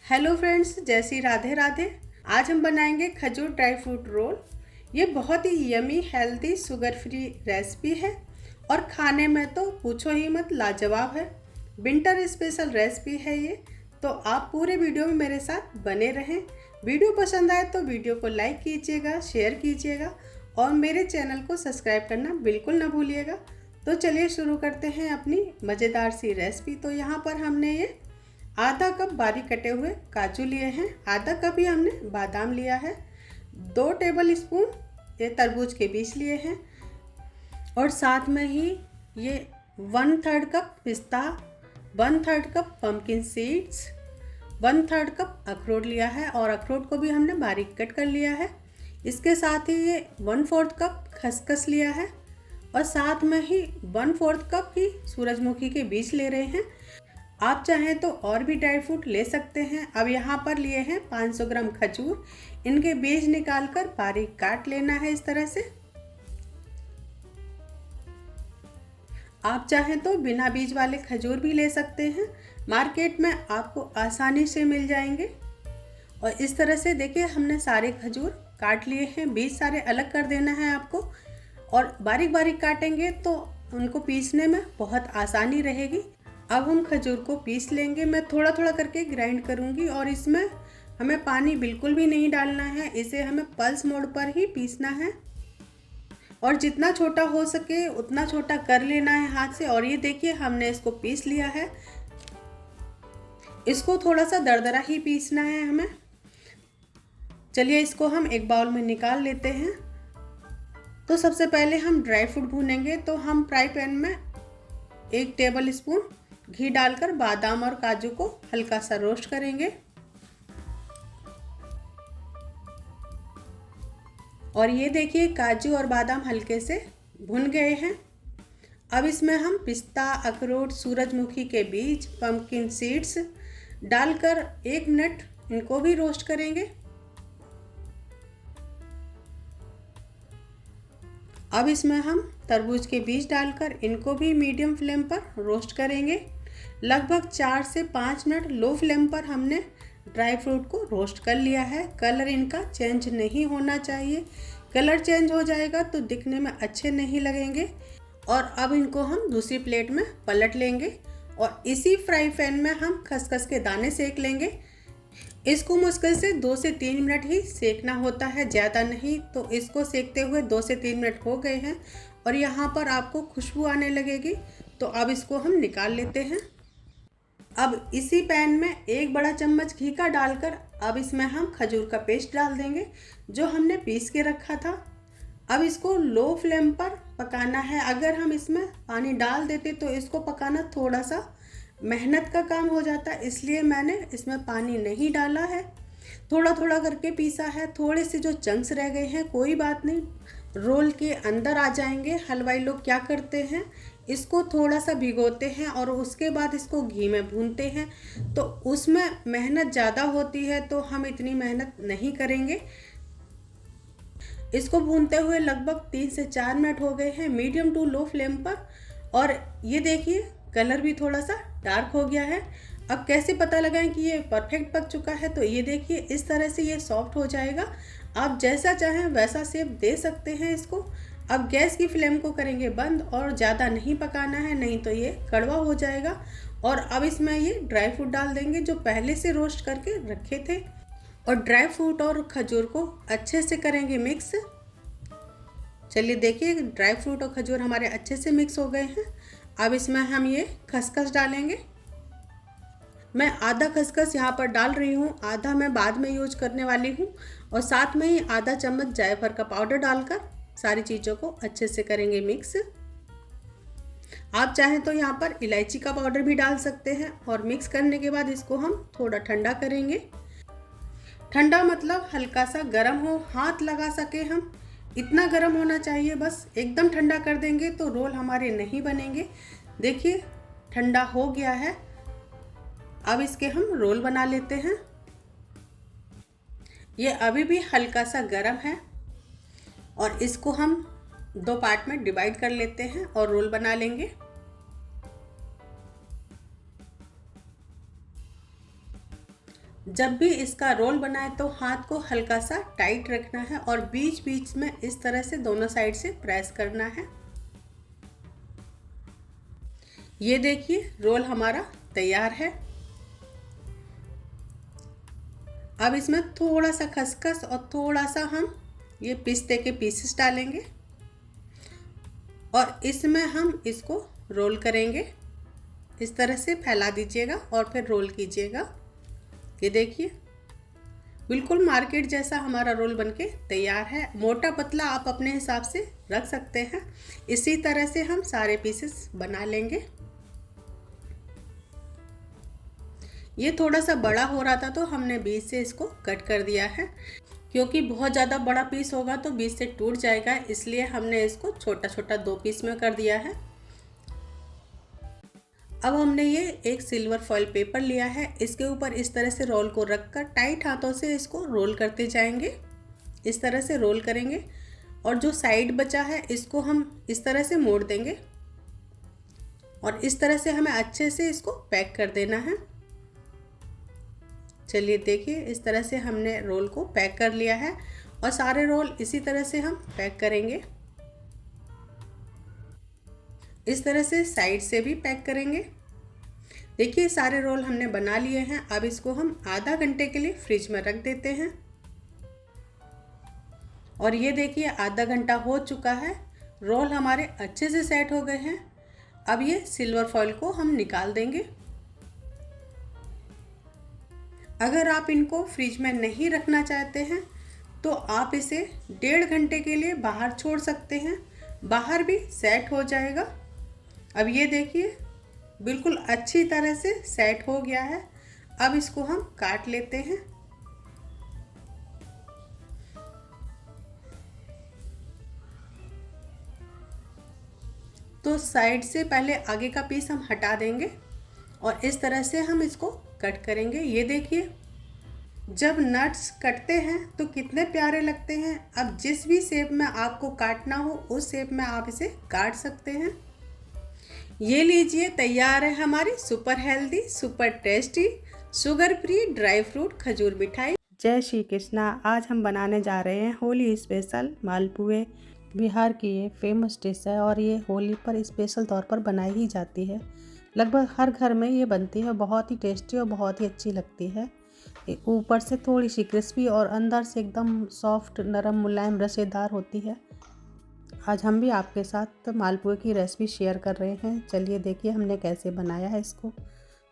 Hello friends, जय श्री राधे राधे। आज हम बनाएंगे खजूर ड्राई फ्रूट रोल। ये बहुत ही yummy healthy sugar free recipe है और खाने में तो पूछो ही मत, लाजवाब है। विंटर स्पेशल रेसिपी है ये, तो आप पूरे वीडियो में मेरे साथ बने रहें। वीडियो पसंद आए तो वीडियो को लाइक कीजिएगा, शेयर कीजिएगा और मेरे चैनल को सब्सक्राइब करना बिल्कुल ना भूलिएगा। तो चलिए शुरू करते हैं अपनी मज़ेदार सी रेसिपी। तो यहाँ पर हमने ये आधा कप बारीक कटे हुए काजू लिए हैं, आधा कप ही हमने बादाम लिया है, 2 टेबल स्पून ये तरबूज के बीज लिए हैं और साथ में ही ये 1/3 कप पिस्ता, 1/3 कप पम्पकिन सीड्स, 1/3 कप अखरोट लिया है और अखरोट को भी हमने बारीक कट कर लिया है। इसके साथ ही ये 1/4 कप खसखस लिया है और साथ में ही 1/4 कप ही सूरजमुखी के बीज ले रहे हैं। आप चाहें तो और भी ड्राई फ्रूट ले सकते हैं। अब यहाँ पर लिए हैं 500 ग्राम खजूर। इनके बीज निकालकर बारीक काट लेना है इस तरह से। आप चाहें तो बिना बीज वाले खजूर भी ले सकते हैं, मार्केट में आपको आसानी से मिल जाएंगे। और इस तरह से देखिए हमने सारे खजूर काट लिए हैं, बीज सारे अलग कर देना है आपको और बारीक बारीक काटेंगे तो उनको पीसने में बहुत आसानी रहेगी। अब हम खजूर को पीस लेंगे। मैं थोड़ा थोड़ा करके ग्राइंड करूँगी और इसमें हमें पानी बिल्कुल भी नहीं डालना है, इसे हमें पल्स मोड पर ही पीसना है और जितना छोटा हो सके उतना छोटा कर लेना है हाथ से। और ये देखिए हमने इसको पीस लिया है। इसको थोड़ा सा दरदरा ही पीसना है हमें। चलिए इसको हम एक बाउल में निकाल लेते हैं। तो सबसे पहले हम ड्राई फ्रूट भूनेंगे। तो हम फ्राई पैन में 1 टेबल स्पून घी डालकर बादाम और काजू को हल्का सा रोस्ट करेंगे और ये देखिए काजू और बादाम हल्के से भुन गए हैं। अब इसमें हम पिस्ता, अखरोट, सूरजमुखी के बीज, पम्पकिन सीड्स डालकर 1 मिनट इनको भी रोस्ट करेंगे। अब इसमें हम तरबूज के बीज डालकर इनको भी मीडियम फ्लेम पर रोस्ट करेंगे। लगभग 4 से 5 मिनट लो फ्लेम पर हमने ड्राई फ्रूट को रोस्ट कर लिया है। कलर इनका चेंज नहीं होना चाहिए, कलर चेंज हो जाएगा तो दिखने में अच्छे नहीं लगेंगे। और अब इनको हम दूसरी प्लेट में पलट लेंगे और इसी फ्राई पैन में हम खसखस के दाने सेक लेंगे। इसको मुश्किल से 2 से 3 मिनट ही सेकना होता है, ज़्यादा नहीं। तो इसको सेकते हुए 2 से 3 मिनट हो गए हैं और यहाँ पर आपको खुशबू आने लगेगी। तो अब इसको हम निकाल लेते हैं। अब इसी पैन में 1 बड़ा चम्मच घी का डालकर अब इसमें हम खजूर का पेस्ट डाल देंगे जो हमने पीस के रखा था। अब इसको लो फ्लेम पर पकाना है। अगर हम इसमें पानी डाल देते तो इसको पकाना थोड़ा सा मेहनत का काम हो जाता है, इसलिए मैंने इसमें पानी नहीं डाला है। थोड़ा थोड़ा करके पीसा है। थोड़े से जो चंक्स रह गए हैं कोई बात नहीं, रोल के अंदर आ जाएंगे। हलवाई लोग क्या करते हैं, इसको थोड़ा सा भिगोते हैं और उसके बाद इसको घी में भूनते हैं, तो उसमें मेहनत ज़्यादा होती है, तो हम इतनी मेहनत नहीं करेंगे। इसको भूनते हुए लगभग 3 से 4 मिनट हो गए हैं मीडियम टू लो फ्लेम पर। और ये देखिए कलर भी थोड़ा सा डार्क हो गया है। अब कैसे पता लगाएं कि ये परफेक्ट पक चुका है, तो ये देखिए इस तरह से ये सॉफ्ट हो जाएगा। आप जैसा चाहें वैसा शेप दे सकते हैं इसको। अब गैस की फ्लेम को करेंगे बंद और ज़्यादा नहीं पकाना है, नहीं तो ये कड़वा हो जाएगा। और अब इसमें ये ड्राई फ्रूट डाल देंगे जो पहले से रोस्ट करके रखे थे और ड्राई फ्रूट और खजूर को अच्छे से करेंगे मिक्स। चलिए देखिए ड्राई फ्रूट और खजूर हमारे अच्छे से मिक्स हो गए हैं। अब इसमें हम ये खसखस डालेंगे। मैं आधा खसखस यहाँ पर डाल रही हूँ, आधा मैं बाद में यूज करने वाली हूँ। और साथ में ही आधा चम्मच जायफल का पाउडर डालकर सारी चीज़ों को अच्छे से करेंगे मिक्स। आप चाहें तो यहाँ पर इलायची का पाउडर भी डाल सकते हैं। और मिक्स करने के बाद इसको हम थोड़ा ठंडा करेंगे। ठंडा मतलब हल्का सा गर्म हो, हाथ लगा सके हम, इतना गर्म होना चाहिए बस। एकदम ठंडा कर देंगे तो रोल हमारे नहीं बनेंगे। देखिए ठंडा हो गया है। अब इसके हम रोल बना लेते हैं। ये अभी भी हल्का सा गर्म है और इसको हम 2 पार्ट में डिवाइड कर लेते हैं और रोल बना लेंगे। जब भी इसका रोल बनाए तो हाथ को हल्का सा टाइट रखना है और बीच बीच में इस तरह से दोनों साइड से प्रेस करना है। ये देखिए रोल हमारा तैयार है। अब इसमें थोड़ा सा खसखस और थोड़ा सा हम ये पिस्ते के पीसेस डालेंगे और इसमें हम इसको रोल करेंगे। इस तरह से फैला दीजिएगा और फिर रोल कीजिएगा। ये देखिए बिल्कुल मार्केट जैसा हमारा रोल बनके तैयार है। मोटा पतला आप अपने हिसाब से रख सकते हैं। इसी तरह से हम सारे पीसेस बना लेंगे। ये थोड़ा सा बड़ा हो रहा था तो हमने बीच से इसको कट कर दिया है, क्योंकि बहुत ज़्यादा बड़ा पीस होगा तो बीच से टूट जाएगा, इसलिए हमने इसको छोटा छोटा 2 पीस में कर दिया है। अब हमने ये एक सिल्वर फॉइल पेपर लिया है, इसके ऊपर इस तरह से रोल को रखकर टाइट हाथों से इसको रोल करते जाएंगे। इस तरह से रोल करेंगे और जो साइड बचा है इसको हम इस तरह से मोड़ देंगे और इस तरह से हमें अच्छे से इसको पैक कर देना है। चलिए देखिए इस तरह से हमने रोल को पैक कर लिया है और सारे रोल इसी तरह से हम पैक करेंगे। इस तरह से साइड से भी पैक करेंगे। देखिए सारे रोल हमने बना लिए हैं। अब इसको हम आधा घंटे के लिए फ्रिज में रख देते हैं और ये देखिए आधा घंटा हो चुका है। रोल हमारे अच्छे से सेट हो गए हैं। अब ये सिल्वर फॉइल को हम निकाल देंगे। अगर आप इनको फ्रिज में नहीं रखना चाहते हैं तो आप इसे 1.5 घंटे के लिए बाहर छोड़ सकते हैं, बाहर भी सेट हो जाएगा। अब ये देखिए बिल्कुल अच्छी तरह से सेट हो गया है। अब इसको हम काट लेते हैं। तो साइड से पहले आगे का पीस हम हटा देंगे और इस तरह से हम इसको कट करेंगे। ये देखिए जब नट्स कटते हैं तो कितने प्यारे लगते हैं। अब जिस भी शेप में आपको काटना हो उस शेप में आप इसे काट सकते हैं। ये लीजिए तैयार है हमारी super healthy, super tasty, sugar free dry fruit खजूर मिठाई। जय श्री कृष्णा। आज हम बनाने जा रहे हैं होली स्पेशल मालपुए। बिहार की ये फेमस डिश है और ये होली पर स्पेशल तौर पर बनाई ही जाती है। लगभग हर घर में ये बनती है। बहुत ही टेस्टी और बहुत ही अच्छी लगती है। ऊपर से थोड़ी सी क्रिस्पी और अंदर से एकदम सॉफ्ट, नरम, मुलायम, रसेदार होती है। आज हम भी आपके साथ मालपुए की रेसिपी शेयर कर रहे हैं। चलिए देखिए हमने कैसे बनाया है इसको।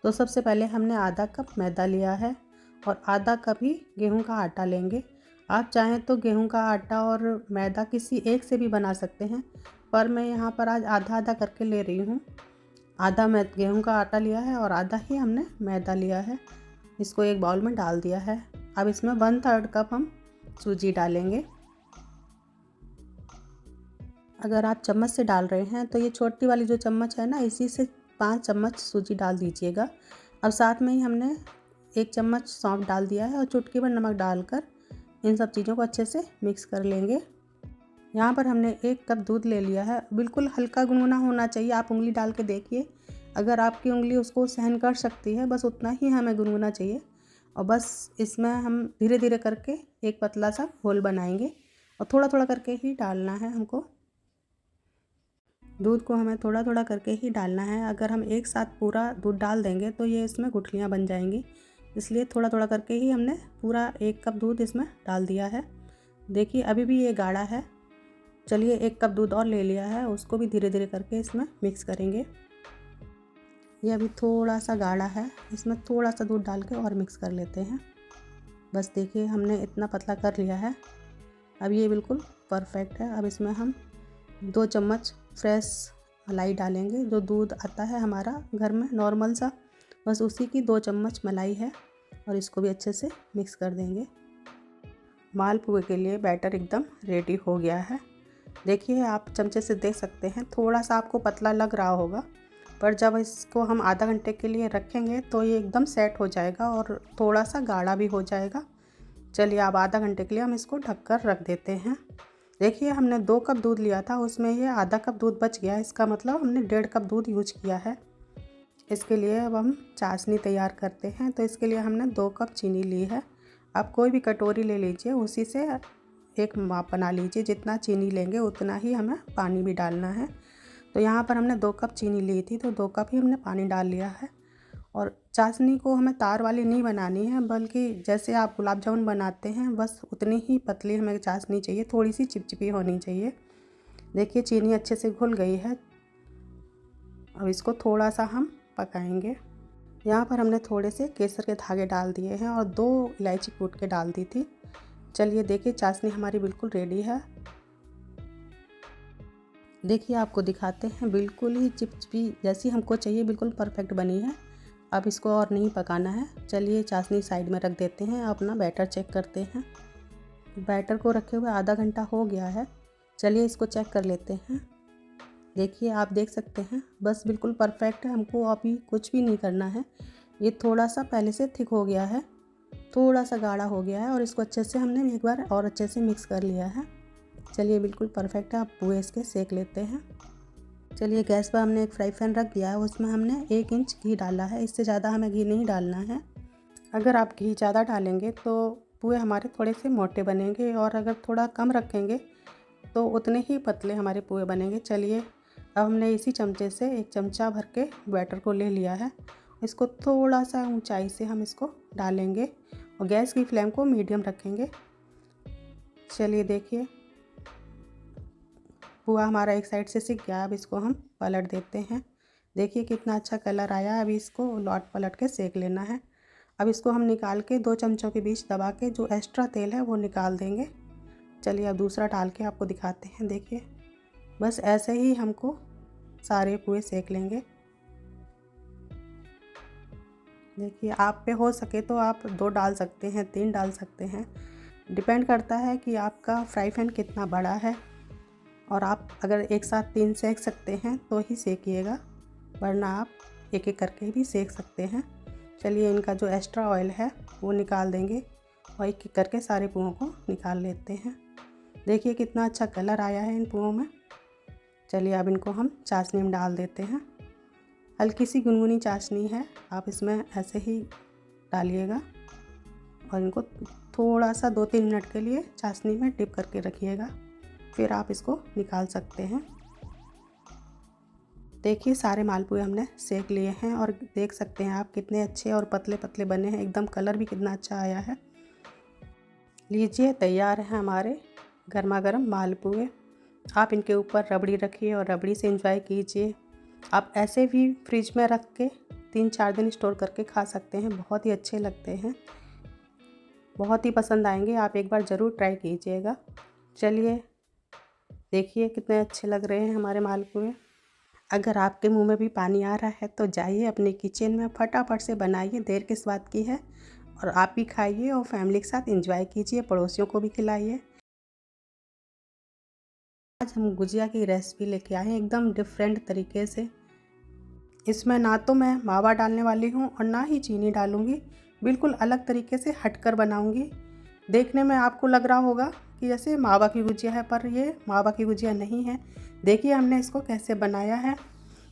तो सबसे पहले हमने आधा कप मैदा लिया है और आधा कप ही गेहूं का आटा लेंगे। आप चाहें तो गेहूं का आटा और मैदा किसी एक से भी बना सकते हैं, पर मैं यहाँ पर आज आधा आधा करके ले रही हूँ। आधा मैं गेहूं का आटा लिया है और आधा ही हमने मैदा लिया है। इसको एक बाउल में डाल दिया है। अब इसमें 1/3 कप हम सूजी डालेंगे। अगर आप चम्मच से डाल रहे हैं तो ये छोटी वाली जो चम्मच है ना, इसी से 5 चम्मच सूजी डाल दीजिएगा। अब साथ में ही हमने 1 चम्मच सौंफ डाल दिया है और चुटकी भर नमक डालकर इन सब चीज़ों को अच्छे से मिक्स कर लेंगे। यहाँ पर हमने 1 कप दूध ले लिया है। बिल्कुल हल्का गुनगुना होना चाहिए। आप उंगली डाल के देखिए, अगर आपकी उंगली उसको सहन कर सकती है, बस उतना ही हमें गुनगुना चाहिए। और बस इसमें हम धीरे धीरे करके एक पतला सा घोल बनाएंगे और थोड़ा थोड़ा करके ही डालना है हमको। दूध को हमें थोड़ा थोड़ा करके ही डालना है। अगर हम एक साथ पूरा दूध डाल देंगे तो ये इसमें गुठलियाँ बन जाएंगी, इसलिए थोड़ा थोड़ा करके ही हमने पूरा 1 कप दूध इसमें डाल दिया है। देखिए अभी भी ये गाढ़ा है। चलिए 1 कप दूध और ले लिया है, उसको भी धीरे धीरे करके इसमें मिक्स करेंगे। ये अभी थोड़ा सा गाढ़ा है, इसमें थोड़ा सा दूध डाल के और मिक्स कर लेते हैं। बस देखिए हमने इतना पतला कर लिया है। अब ये बिल्कुल परफेक्ट है। अब इसमें हम 2 चम्मच फ्रेश मलाई डालेंगे। जो दूध आता है हमारा घर में नॉर्मल सा, बस उसी की 2 चम्मच मलाई है और इसको भी अच्छे से मिक्स कर देंगे। मालपुए के लिए बैटर एकदम रेडी हो गया है। देखिए आप चमचे से देख सकते हैं, थोड़ा सा आपको पतला लग रहा होगा, पर जब इसको हम आधा घंटे के लिए रखेंगे तो ये एकदम सेट हो जाएगा और थोड़ा सा गाढ़ा भी हो जाएगा। चलिए अब आधा घंटे के लिए हम इसको ढककर रख देते हैं। देखिए हमने 2 कप दूध लिया था, उसमें ये आधा कप दूध बच गया। इसका मतलब हमने 1.5 कप दूध यूज किया है। इसके लिए अब हम चाशनी तैयार करते हैं। तो इसके लिए हमने 2 कप चीनी ली है। आप कोई भी कटोरी ले लीजिए, उसी से एक माप बना लीजिए। जितना चीनी लेंगे उतना ही हमें पानी भी डालना है। तो यहाँ पर हमने 2 कप चीनी ली थी, तो 2 कप ही हमने पानी डाल लिया है। और चाशनी को हमें तार वाली नहीं बनानी है, बल्कि जैसे आप गुलाब जामुन बनाते हैं बस उतनी ही पतली हमें चाशनी चाहिए, थोड़ी सी चिपचिपी होनी चाहिए। देखिए चीनी अच्छे से घुल गई है। अब इसको थोड़ा सा हम पकाएंगे। यहाँ पर हमने थोड़े से केसर के धागे डाल दिए हैं और 2 इलायची कूट के डाल दी थी। चलिए देखिए चाशनी हमारी बिल्कुल रेडी है। देखिए आपको दिखाते हैं, बिल्कुल ही चिपचिपी जैसी हमको चाहिए, बिल्कुल परफेक्ट बनी है। अब इसको और नहीं पकाना है। चलिए चाशनी साइड में रख देते हैं। अपना बैटर चेक करते हैं। बैटर को रखे हुए आधा घंटा हो गया है। चलिए इसको चेक कर लेते हैं। देखिए आप देख सकते हैं, बस बिल्कुल परफेक्ट है। हमको अभी कुछ भी नहीं करना है। ये थोड़ा सा पहले से थिक हो गया है, थोड़ा सा गाढ़ा हो गया है और इसको अच्छे से हमने एक बार और अच्छे से मिक्स कर लिया है। चलिए बिल्कुल परफेक्ट है। आप पुए इसके सेक लेते हैं। चलिए गैस पर हमने एक फ्राई पैन रख दिया है, उसमें हमने 1 इंच घी डाला है। इससे ज़्यादा हमें घी नहीं डालना है। अगर आप घी ज़्यादा डालेंगे तो पुए हमारे थोड़े से मोटे बनेंगे, और अगर थोड़ा कम रखेंगे तो उतने ही पतले हमारे पुए बनेंगे। चलिए अब हमने इसी चमचे से 1 चमचा भर के बैटर को ले लिया है। इसको थोड़ा सा ऊंचाई से हम इसको डालेंगे और गैस की फ्लेम को मीडियम रखेंगे। चलिए देखिए पुआ हमारा एक साइड से सिक गया। अब इसको हम पलट देते हैं। देखिए कितना अच्छा कलर आया। अभी इसको लौट पलट के सेक लेना है। अब इसको हम निकाल के 2 चमचों के बीच दबा के जो एक्स्ट्रा तेल है वो निकाल देंगे। चलिए अब दूसरा डाल के आपको दिखाते हैं। देखिए बस ऐसे ही हमको सारे पुए सेक लेंगे। देखिए आप पे हो सके तो आप 2 डाल सकते हैं, 3 डाल सकते हैं। डिपेंड करता है कि आपका फ्राई पैन कितना बड़ा है, और आप अगर एक साथ 3 सेक सकते हैं तो ही सेकिएगा, वरना आप एक एक करके भी सेक सकते हैं। चलिए इनका जो एक्स्ट्रा ऑयल है वो निकाल देंगे और एक एक करके सारे पुओं को निकाल लेते हैं। देखिए कितना अच्छा कलर आया है इन पुओं में। चलिए अब इनको हम चाशनी में डाल देते हैं। हल्की सी गुनगुनी चाशनी है, आप इसमें ऐसे ही डालिएगा और इनको थोड़ा सा 2-3 मिनट के लिए चाशनी में डिप करके रखिएगा, फिर आप इसको निकाल सकते हैं। देखिए सारे मालपुए हमने सेक लिए हैं और देख सकते हैं आप कितने अच्छे और पतले पतले बने हैं। एकदम कलर भी कितना अच्छा आया है। लीजिए तैयार है हमारे गर्मा गर्म मालपुए। आप इनके ऊपर रबड़ी रखिए और रबड़ी से एंजॉय कीजिए। आप ऐसे भी फ्रिज में रख के 3-4 दिन स्टोर करके खा सकते हैं। बहुत ही अच्छे लगते हैं, बहुत ही पसंद आएंगे। आप एक बार ज़रूर ट्राई कीजिएगा। चलिए देखिए कितने अच्छे लग रहे हैं हमारे मालपुए। अगर आपके मुंह में भी पानी आ रहा है तो जाइए अपने किचन में, फटाफट से बनाइए, देर किस बात की है। और आप भी खाइए और फैमिली के साथ एंजॉय कीजिए, पड़ोसियों को भी खिलाइए। आज हम गुजिया की रेसिपी लेके आए हैं एकदम डिफरेंट तरीके से। इसमें ना तो मैं मावा डालने वाली हूँ और ना ही चीनी डालूँगी। बिल्कुल अलग तरीके से हटकर बनाऊँगी। देखने में आपको लग रहा होगा कि जैसे मावा की गुजिया है, पर ये मावा की गुजिया नहीं है। देखिए हमने इसको कैसे बनाया है।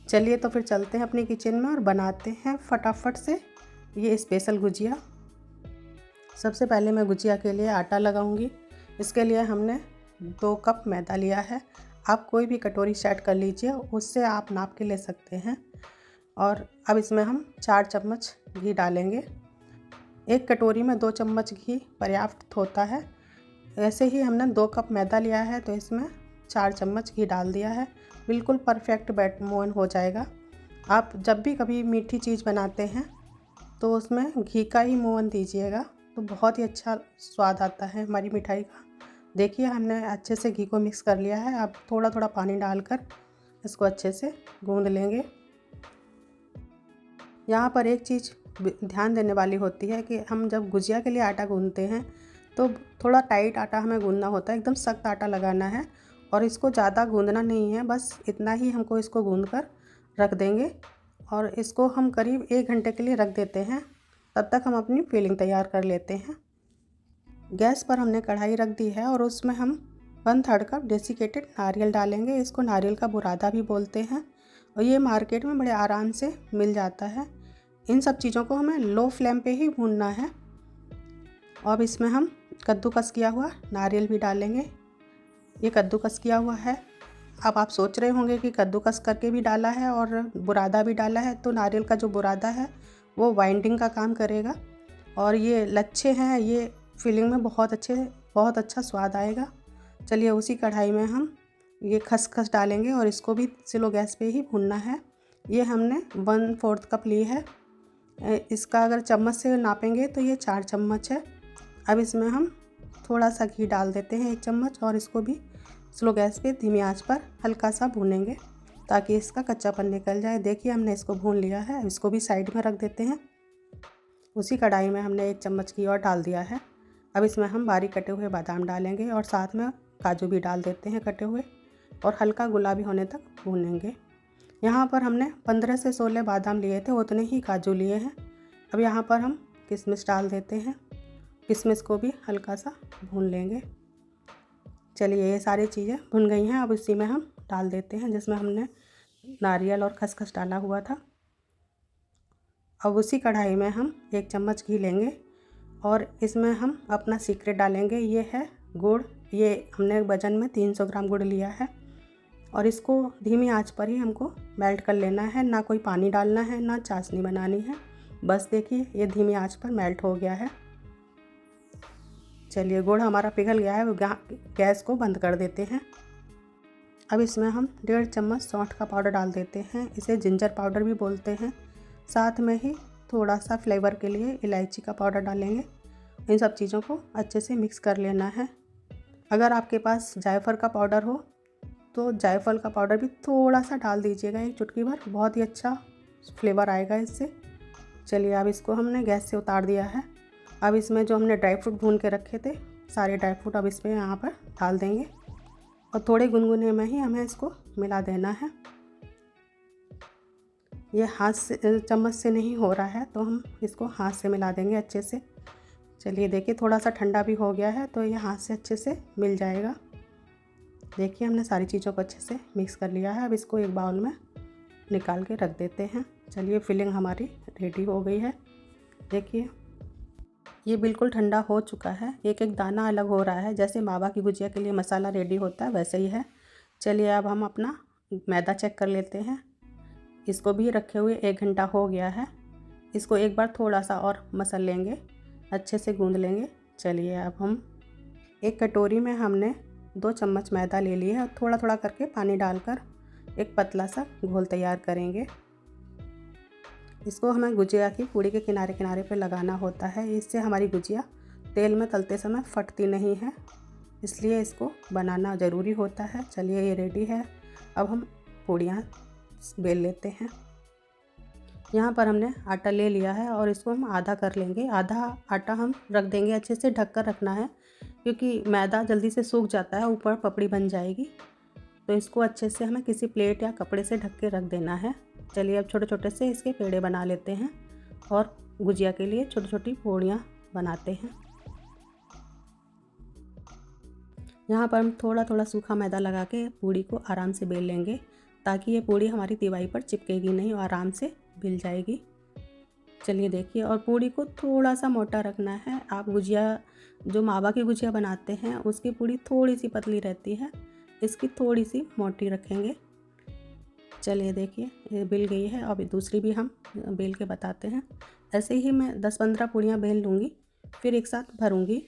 चलिए तो फिर चलते हैं अपनी किचन में और बनाते हैं फटाफट से ये स्पेशल गुजिया। सबसे पहले मैं गुजिया के लिए आटा लगाऊंगी। इसके लिए हमने 2 कप मैदा लिया है। आप कोई भी कटोरी सेट कर लीजिए, उससे आप नाप के ले सकते हैं। और अब इसमें हम 4 चम्मच घी डालेंगे। एक कटोरी में 2 चम्मच घी पर्याप्त होता है। ऐसे ही हमने 2 कप मैदा लिया है तो इसमें 4 चम्मच घी डाल दिया है। बिल्कुल परफेक्ट मोहन हो जाएगा। आप जब भी कभी मीठी चीज़ बनाते हैं तो उसमें घी का ही मोहन दीजिएगा, तो बहुत ही अच्छा स्वाद आता है हमारी मिठाई का। देखिए हमने अच्छे से घी को मिक्स कर लिया है। अब थोड़ा थोड़ा पानी डालकर इसको अच्छे से गूंद लेंगे। यहाँ पर एक चीज़ ध्यान देने वाली होती है कि हम जब गुजिया के लिए आटा गूंदते हैं तो थोड़ा टाइट आटा हमें गूंदना होता है, एकदम सख्त आटा लगाना है। और इसको ज़्यादा गूंदना नहीं है, बस इतना ही हमको इसको गूंद कर रख देंगे। और इसको हम करीब 1 घंटे के लिए रख देते हैं। तब तक हम अपनी फिलिंग तैयार कर लेते हैं। गैस पर हमने कढ़ाई रख दी है और उसमें हम 1/3 कप डेसिकेटेड नारियल डालेंगे। इसको नारियल का बुरादा भी बोलते हैं। और ये मार्केट में बड़े आराम से मिल जाता है। इन सब चीज़ों को हमें लो फ्लेम पे ही भूनना है। अब इसमें हम कद्दूकस किया हुआ नारियल भी डालेंगे। ये कद्दूकस किया हुआ है। अब आप सोच रहे होंगे कि कद्दूकस करके भी डाला है और बुरादा भी डाला है, तो नारियल का जो बुरादा है वो बाइंडिंग का काम करेगा और ये लच्छे हैं, ये फिलिंग में बहुत अच्छा स्वाद आएगा। चलिए उसी कढ़ाई में हम ये खसखस डालेंगे और इसको भी स्लो गैस पे ही भूनना है। ये हमने 1/4 कप ली है। इसका अगर चम्मच से नापेंगे तो ये 4 चम्मच है। अब इसमें हम थोड़ा सा घी डाल देते हैं 1 चम्मच और इसको भी स्लो गैस पे धीमी आंच पर हल्का सा भूनेंगे ताकि इसका कच्चापन निकल जाए। देखिए हमने इसको भून लिया है। इसको भी साइड में रख देते हैं। उसी कढ़ाई में हमने 1 चम्मच घी और डाल दिया है। अब इसमें हम बारीक कटे हुए बादाम डालेंगे और साथ में काजू भी डाल देते हैं कटे हुए और हल्का गुलाबी होने तक भूनेंगे। यहाँ पर हमने 15 से 16 बादाम लिए थे, उतने ही काजू लिए हैं। अब यहाँ पर हम किशमिश डाल देते हैं। किशमिश को भी हल्का सा भून लेंगे। चलिए ये सारी चीज़ें भुन गई हैं। अब इसी में हम डाल देते हैं जिसमें हमने नारियल और खसखस डाला हुआ था। अब उसी कढ़ाई में हम 1 चम्मच घी लेंगे और इसमें हम अपना सीक्रेट डालेंगे। ये है गुड़। ये हमने वजन में 300 ग्राम गुड़ लिया है और इसको धीमी आंच पर ही हमको मेल्ट कर लेना है। ना कोई पानी डालना है, ना चाशनी बनानी है। बस देखिए ये धीमी आंच पर मेल्ट हो गया है। चलिए गुड़ हमारा पिघल गया है। गैस को बंद कर देते हैं। अब इसमें हम 1.5 चम्मच सौंठ का पाउडर डाल देते हैं। इसे जिंजर पाउडर भी बोलते हैं। साथ में ही थोड़ा सा फ्लेवर के लिए इलायची का पाउडर डालेंगे। इन सब चीज़ों को अच्छे से मिक्स कर लेना है। अगर आपके पास जायफल का पाउडर हो तो जायफल का पाउडर भी थोड़ा सा डाल दीजिएगा, 1 चुटकी भर। बहुत ही अच्छा फ्लेवर आएगा इससे। चलिए अब इसको हमने गैस से उतार दिया है। अब इसमें जो हमने ड्राई फ्रूट भून के रखे थे, सारे ड्राई फ्रूट अब इसमें यहाँ पर डाल देंगे और थोड़े गुनगुने में ही हमें इसको मिला देना है। ये हाथ से चम्मच से नहीं हो रहा है तो हम इसको हाथ से मिला देंगे अच्छे से। चलिए देखिए थोड़ा सा ठंडा भी हो गया है तो ये हाथ से अच्छे से मिल जाएगा। देखिए हमने सारी चीज़ों को अच्छे से मिक्स कर लिया है। अब इसको एक बाउल में निकाल के रख देते हैं। चलिए फिलिंग हमारी रेडी हो गई है। देखिए ये बिल्कुल ठंडा हो चुका है। एक एक दाना अलग हो रहा है। जैसे मावा की गुजिया के लिए मसाला रेडी होता है वैसे ही है। चलिए अब हम अपना मैदा चेक कर लेते हैं। इसको भी रखे हुए 1 घंटा हो गया है। इसको एक बार थोड़ा सा और मसल लेंगे, अच्छे से गूंद लेंगे। चलिए अब हम एक कटोरी में हमने 2 चम्मच मैदा ले लिए और थोड़ा थोड़ा करके पानी डालकर एक पतला सा घोल तैयार करेंगे। इसको हमें गुजिया की पूड़ी के किनारे किनारे पे लगाना होता है। इससे हमारी गुजिया तेल में तलते समय फटती नहीं है, इसलिए इसको बनाना ज़रूरी होता है। चलिए ये रेडी है। अब हम पूड़ियाँ बेल लेते हैं। यहाँ पर हमने आटा ले लिया है और इसको हम आधा कर लेंगे। आधा आटा हम रख देंगे, अच्छे से ढक कर रखना है क्योंकि मैदा जल्दी से सूख जाता है, ऊपर पपड़ी बन जाएगी। तो इसको अच्छे से हमें किसी प्लेट या कपड़े से ढक के रख देना है। चलिए अब छोटे छोटे से इसके पेड़े बना लेते हैं और गुजिया के लिए छोटी छोटी पूड़ियाँ बनाते हैं। यहाँ पर हम थोड़ा थोड़ा सूखा मैदा लगा के पूड़ी को आराम से बेल लेंगे ताकि ये पूड़ी हमारी तिवाई पर चिपकेगी नहीं और आराम से बिल जाएगी। चलिए देखिए, और पूड़ी को थोड़ा सा मोटा रखना है। आप गुजिया जो मावा की गुजिया बनाते हैं उसकी पूड़ी थोड़ी सी पतली रहती है, इसकी थोड़ी सी मोटी रखेंगे। चलिए देखिए ये बिल गई है। अब दूसरी भी हम बेल के बताते हैं। ऐसे ही मैं 10-15 पूड़ियाँ बेल लूँगी, फिर एक साथ भरूँगी।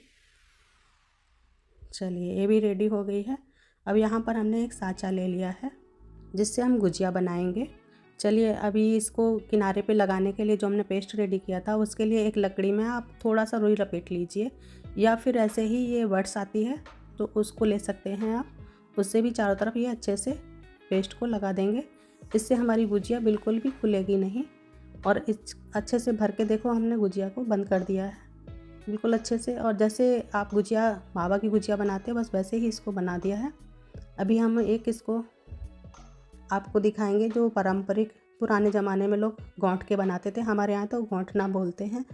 चलिए ये भी रेडी हो गई है। अब यहाँ पर हमने एक साँचा ले लिया है जिससे हम गुजिया बनाएंगे। चलिए अभी इसको किनारे पे लगाने के लिए जो हमने पेस्ट रेडी किया था उसके लिए एक लकड़ी में आप थोड़ा सा रुई लपेट लीजिए, या फिर ऐसे ही ये वर्ड्स आती है तो उसको ले सकते हैं आप, उससे भी चारों तरफ ये अच्छे से पेस्ट को लगा देंगे। इससे हमारी गुजिया बिल्कुल भी खुलेगी नहीं। और इस अच्छे से भर के देखो हमने गुजिया को बंद कर दिया है बिल्कुल अच्छे से। और जैसे आप गुजिया मावा की गुजिया बनाते हैं बस वैसे ही इसको बना दिया है। अभी हम एक इसको आपको दिखाएंगे जो पारंपरिक पुराने ज़माने में लोग गांठ के बनाते थे। हमारे यहाँ तो गांठना बोलते हैं,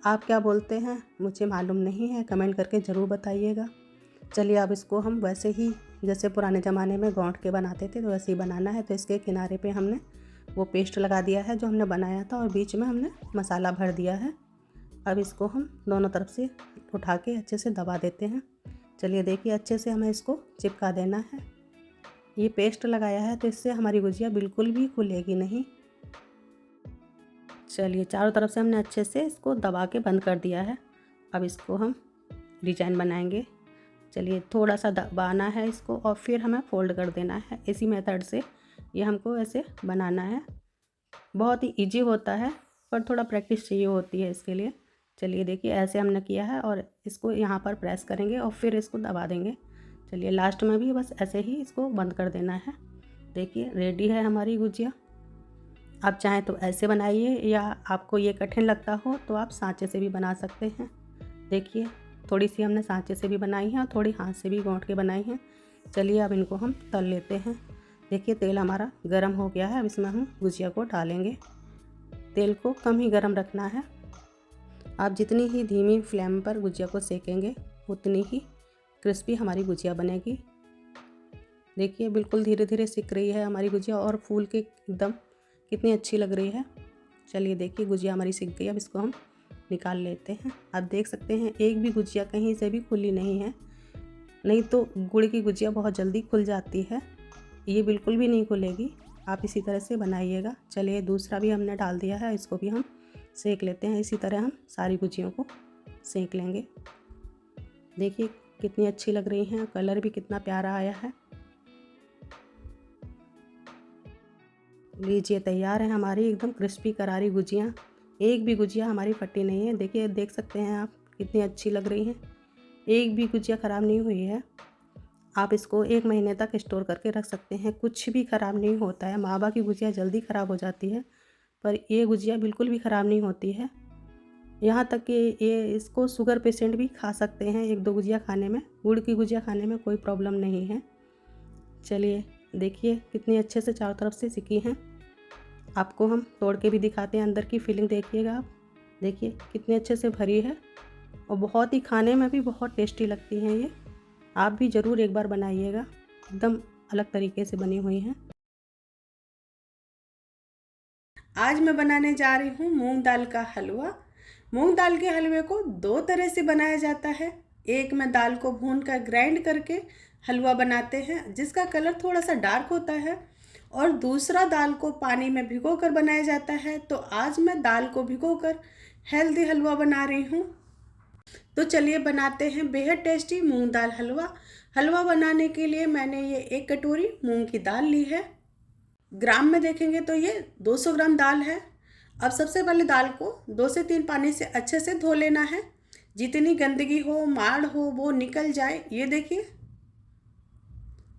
आप क्या बोलते हैं मुझे मालूम नहीं है, कमेंट करके ज़रूर बताइएगा। चलिए अब इसको हम वैसे ही जैसे पुराने ज़माने में गांठ के बनाते थे तो वैसे ही बनाना है। तो इसके किनारे पे हमने वो पेस्ट लगा दिया है जो हमने बनाया था, और बीच में हमने मसाला भर दिया है। अब इसको हम दोनों तरफ से उठा के अच्छे से दबा देते हैं। चलिए देखिए, अच्छे से हमें इसको चिपका देना है। ये पेस्ट लगाया है तो इससे हमारी गुजिया बिल्कुल भी खुलेगी नहीं। चलिए, चारों तरफ से हमने अच्छे से इसको दबा के बंद कर दिया है। अब इसको हम डिजाइन बनाएंगे। चलिए, थोड़ा सा दबाना है इसको और फिर हमें फोल्ड कर देना है। इसी मेथड से ये हमको ऐसे बनाना है। बहुत ही इजी होता है, पर थोड़ा प्रैक्टिस चाहिए होती है इसके लिए। चलिए देखिए, ऐसे हमने किया है और इसको यहाँ पर प्रेस करेंगे और फिर इसको दबा देंगे। चलिए, लास्ट में भी बस ऐसे ही इसको बंद कर देना है। देखिए, रेडी है हमारी गुजिया। आप चाहें तो ऐसे बनाइए, या आपको ये कठिन लगता हो तो आप सांचे से भी बना सकते हैं। देखिए, थोड़ी सी हमने सांचे से भी बनाई है और थोड़ी हाथ से भी गौंठ के बनाई हैं। चलिए, अब इनको हम तल लेते हैं। देखिए, तेल हमारा गर्म हो गया है। अब इसमें हम गुजिया को डालेंगे। तेल को कम ही गर्म रखना है। आप जितनी ही धीमी फ्लेम पर गुजिया को सेकेंगे उतनी ही क्रिस्पी हमारी गुजिया बनेगी। देखिए, बिल्कुल धीरे धीरे सिक रही है हमारी गुजिया और फूल के एकदम कितनी अच्छी लग रही है। चलिए देखिए, गुजिया हमारी सिक गई। अब इसको हम निकाल लेते हैं। आप देख सकते हैं एक भी गुजिया कहीं से भी खुली नहीं है। नहीं तो गुड़ की गुजिया बहुत जल्दी खुल जाती है, ये बिल्कुल भी नहीं खुलेगी। आप इसी तरह से बनाइएगा। चलिए, दूसरा भी हमने डाल दिया है, इसको भी हम सेक लेते हैं। इसी तरह हम सारी गुजियों को सेक लेंगे। देखिए कितनी अच्छी लग रही हैं, कलर भी कितना प्यारा आया है। लीजिए, तैयार है हमारी एकदम क्रिस्पी करारी गुजियाँ। एक भी गुजिया हमारी फटी नहीं है। देखिए, देख सकते हैं आप कितनी अच्छी लग रही हैं। एक भी गुजिया ख़राब नहीं हुई है। आप इसको 1 महीने तक स्टोर करके रख सकते हैं, कुछ भी ख़राब नहीं होता है। मावा की गुजिया जल्दी ख़राब हो जाती है, पर ये गुजिया बिल्कुल भी ख़राब नहीं होती है। यहाँ तक कि ये इसको शुगर पेशेंट भी खा सकते हैं। 1-2 गुजिया खाने में, गुड़ की गुजिया खाने में कोई प्रॉब्लम नहीं है। चलिए देखिए, कितनी अच्छे से चारों तरफ से सिकी हैं। आपको हम तोड़ के भी दिखाते हैं, अंदर की फीलिंग देखिएगा आप। देखिए कितने अच्छे से भरी है और बहुत ही खाने में भी बहुत टेस्टी लगती हैं ये। आप भी ज़रूर एक बार बनाइएगा, एकदम अलग तरीके से बनी हुई हैं। आज मैं बनाने जा रही हूँ मूंग दाल का हलवा। मूंग दाल के हलवे को 2 तरह से बनाया जाता है। एक में दाल को भूनकर ग्राइंड करके हलवा बनाते हैं, जिसका कलर थोड़ा सा डार्क होता है, और दूसरा दाल को पानी में भिगोकर बनाया जाता है। तो आज मैं दाल को भिगोकर हेल्दी हलवा बना रही हूँ। तो चलिए बनाते हैं बेहद टेस्टी मूंग दाल हलवा। हलवा बनाने के लिए मैंने ये 1 कटोरी मूंग की दाल ली है। ग्राम में देखेंगे तो ये 200 ग्राम दाल है। अब सबसे पहले दाल को 2 से 3 पानी से अच्छे से धो लेना है। जितनी गंदगी हो, माड़ हो, वो निकल जाए। ये देखिए,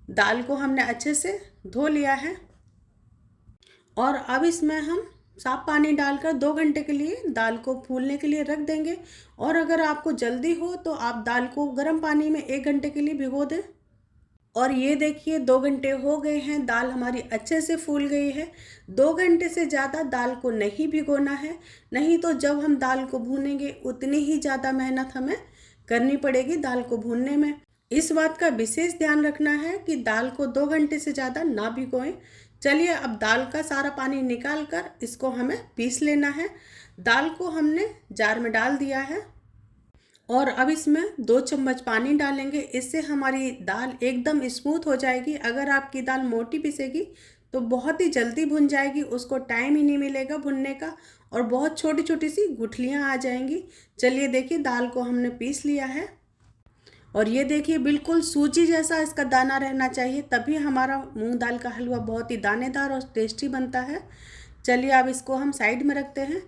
दाल को हमने अच्छे से धो लिया है और अब इसमें हम साफ पानी डालकर 2 घंटे के लिए दाल को फूलने के लिए रख देंगे। और अगर आपको जल्दी हो तो आप दाल को गर्म पानी में 1 घंटे के लिए भिगो दें। और ये देखिए, 2 घंटे हो गए हैं, दाल हमारी अच्छे से फूल गई है। 2 घंटे से ज़्यादा दाल को नहीं भिगोना है, नहीं तो जब हम दाल को भूनेंगे उतनी ही ज़्यादा मेहनत हमें करनी पड़ेगी दाल को भूनने में। इस बात का विशेष ध्यान रखना है कि दाल को 2 घंटे से ज़्यादा ना भिगोएं। चलिए, अब दाल का सारा पानी निकाल कर इसको हमें पीस लेना है। दाल को हमने जार में डाल दिया है और अब इसमें 2 चम्मच पानी डालेंगे। इससे हमारी दाल एकदम स्मूथ हो जाएगी। अगर आपकी दाल मोटी पिसेगी तो बहुत ही जल्दी भुन जाएगी, उसको टाइम ही नहीं मिलेगा भुनने का और बहुत छोटी छोटी सी गुठलियाँ आ जाएंगी। चलिए देखिए, दाल को हमने पीस लिया है और ये देखिए, बिल्कुल सूजी जैसा इसका दाना रहना चाहिए, तभी हमारा मूंग दाल का हलवा बहुत ही दानेदार और टेस्टी बनता है। चलिए, अब इसको हम साइड में रखते हैं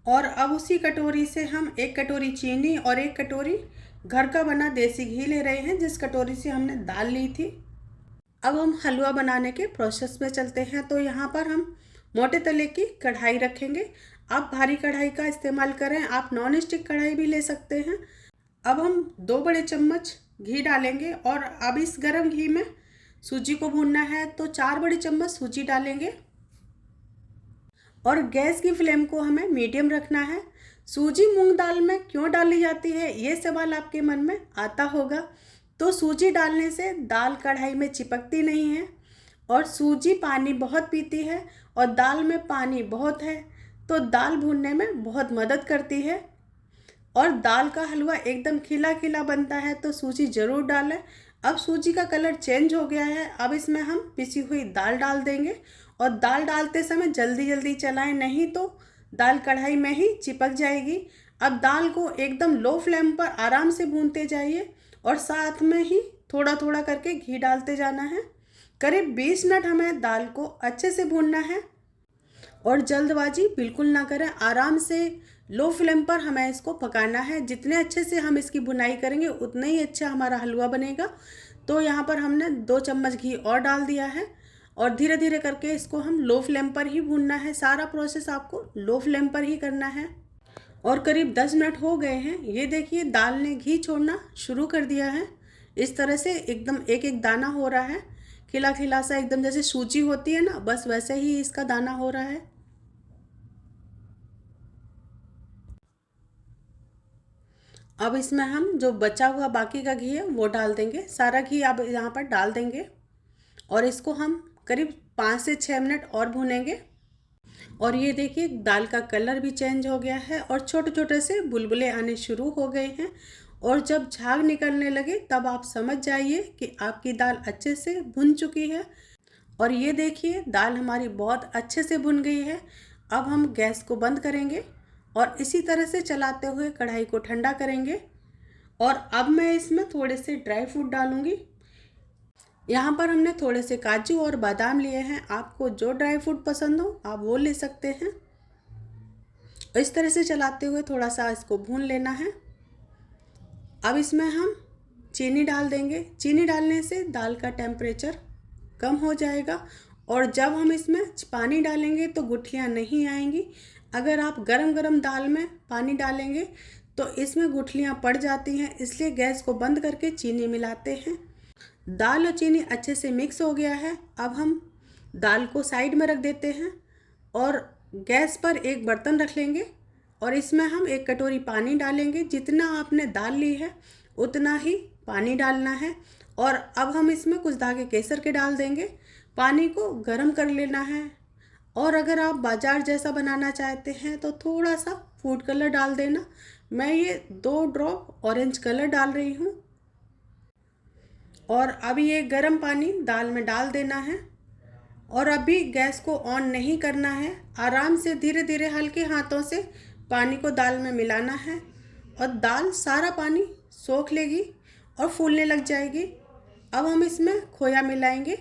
और अब उसी कटोरी से हम 1 कटोरी चीनी और 1 कटोरी घर का बना देसी घी ले रहे हैं, जिस कटोरी से हमने दाल ली थी। अब हम हलवा बनाने के प्रोसेस में चलते हैं। तो यहाँ पर हम मोटे तले की कढ़ाई रखेंगे। आप भारी कढ़ाई का इस्तेमाल करें, आप नॉन स्टिक कढ़ाई भी ले सकते हैं। अब हम 2 बड़े चम्मच घी डालेंगे और अब इस गरम घी में सूजी को भूनना है, तो 4 बड़े चम्मच सूजी डालेंगे और गैस की फ्लेम को हमें मीडियम रखना है। सूजी मूंग दाल में क्यों डाली जाती है, ये सवाल आपके मन में आता होगा। तो सूजी डालने से दाल कढ़ाई में चिपकती नहीं है और सूजी पानी बहुत पीती है और दाल में पानी बहुत है तो दाल भूनने में बहुत मदद करती है। और दाल का हलवा एकदम खिला खिला बनता है तो सूजी ज़रूर डालें। अब सूजी का कलर चेंज हो गया है, अब इसमें हम पिसी हुई दाल डाल देंगे। और दाल डालते समय जल्दी जल्दी चलाएं, नहीं तो दाल कढ़ाई में ही चिपक जाएगी। अब दाल को एकदम लो फ्लेम पर आराम से भूनते जाइए और साथ में ही थोड़ा थोड़ा करके घी डालते जाना है। करीब 20 मिनट हमें दाल को अच्छे से भूनना है और जल्दबाजी बिल्कुल ना करें, आराम से लो फ्लेम पर हमें इसको पकाना है। जितने अच्छे से हम इसकी भुनाई करेंगे उतना ही अच्छा हमारा हलवा बनेगा। तो यहाँ पर हमने 2 चम्मच घी और डाल दिया है और धीरे धीरे करके इसको हम लो फ्लेम पर ही भूनना है। सारा प्रोसेस आपको लो फ्लेम पर ही करना है। और करीब 10 मिनट हो गए हैं, ये देखिए दाल ने घी छोड़ना शुरू कर दिया है। इस तरह से एकदम एक एक दाना हो रहा है, खिला खिला सा, एकदम जैसे सूजी होती है ना, बस वैसे ही इसका दाना हो रहा है। अब इसमें हम जो बचा हुआ बाकी का घी है वो डाल देंगे। सारा घी अब यहाँ पर डाल देंगे और इसको हम करीब 5 से 6 मिनट और भूनेंगे। और ये देखिए दाल का कलर भी चेंज हो गया है और छोटे छोटे से बुलबुले आने शुरू हो गए हैं। और जब झाग निकलने लगे तब आप समझ जाइए कि आपकी दाल अच्छे से भुन चुकी है। और ये देखिए दाल हमारी बहुत अच्छे से भुन गई है। अब हम गैस को बंद करेंगे और इसी तरह से चलाते हुए कढ़ाई को ठंडा करेंगे। और अब मैं इसमें थोड़े से ड्राई फ्रूट डालूँगी। यहाँ पर हमने थोड़े से काजू और बादाम लिए हैं, आपको जो ड्राई फ्रूट पसंद हो आप वो ले सकते हैं। इस तरह से चलाते हुए थोड़ा सा इसको भून लेना है। अब इसमें हम चीनी डाल देंगे। चीनी डालने से दाल का टेम्परेचर कम हो जाएगा और जब हम इसमें पानी डालेंगे तो गुठलियाँ नहीं आएंगी। अगर आप गरम गरम दाल में पानी डालेंगे तो इसमें गुठलियाँ पड़ जाती हैं, इसलिए गैस को बंद करके चीनी मिलाते हैं। दाल और चीनी अच्छे से मिक्स हो गया है। अब हम दाल को साइड में रख देते हैं और गैस पर एक बर्तन रख लेंगे और इसमें हम 1 कटोरी पानी डालेंगे। जितना आपने दाल ली है उतना ही पानी डालना है। और अब हम इसमें कुछ धागे केसर के डाल देंगे। पानी को गर्म कर लेना है और अगर आप बाजार जैसा बनाना चाहते हैं तो थोड़ा सा फूड कलर डाल देना। मैं ये 2 ड्रॉप ऑरेंज कलर डाल रही हूँ। और अब ये गर्म पानी दाल में डाल देना है और अभी गैस को ऑन नहीं करना है। आराम से धीरे धीरे हल्के हाथों से पानी को दाल में मिलाना है और दाल सारा पानी सोख लेगी और फूलने लग जाएगी। अब हम इसमें खोया मिलाएंगे।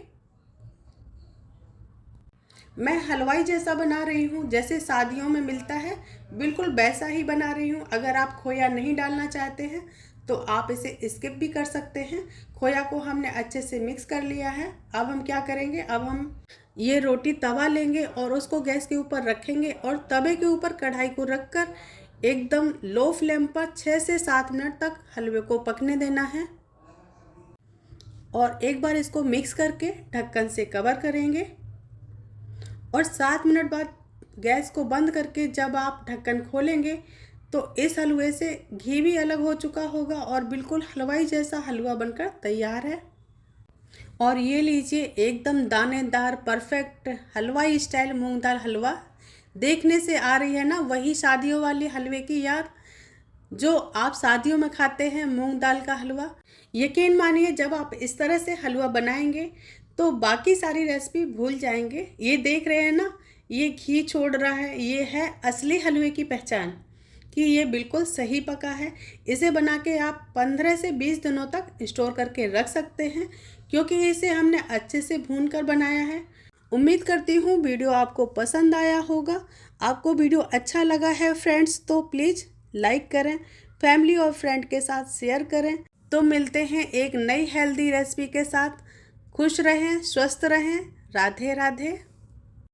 मैं हलवाई जैसा बना रही हूँ, जैसे शादियों में मिलता है बिल्कुल वैसा ही बना रही हूँ। अगर आप खोया नहीं डालना चाहते हैं तो आप इसे स्किप भी कर सकते हैं। खोया को हमने अच्छे से मिक्स कर लिया है। अब हम क्या करेंगे, अब हम ये रोटी तवा लेंगे और उसको गैस के ऊपर रखेंगे और तवे के ऊपर कढ़ाई को रखकर एकदम लो फ्लेम पर 6 से 7 मिनट तक हलवे को पकने देना है। और एक बार इसको मिक्स करके ढक्कन से कवर करेंगे और 7 मिनट बाद गैस को बंद करके जब आप ढक्कन खोलेंगे तो इस हलवे से घी भी अलग हो चुका होगा और बिल्कुल हलवाई जैसा हलवा बनकर तैयार है। और ये लीजिए एकदम दानेदार परफेक्ट हलवाई स्टाइल मूंग दाल हलवा। देखने से आ रही है ना वही शादियों वाली हलवे की याद, जो आप शादियों में खाते हैं मूंग दाल का हलवा। यकीन मानिए जब आप इस तरह से हलवा बनाएंगे तो बाकी सारी रेसिपी भूल जाएंगे। ये देख रहे हैं ना, ये घी छोड़ रहा है, ये है असली हलवे की पहचान कि ये बिल्कुल सही पका है। इसे बना के आप 15 से 20 दिनों तक स्टोर करके रख सकते हैं क्योंकि इसे हमने अच्छे से भून कर बनाया है। उम्मीद करती हूँ वीडियो आपको पसंद आया होगा। आपको वीडियो अच्छा लगा है फ्रेंड्स तो प्लीज़ लाइक करें, फैमिली और फ्रेंड के साथ शेयर करें। तो मिलते हैं एक नई हेल्दी रेसिपी के साथ। खुश रहें, स्वस्थ रहें। राधे राधे।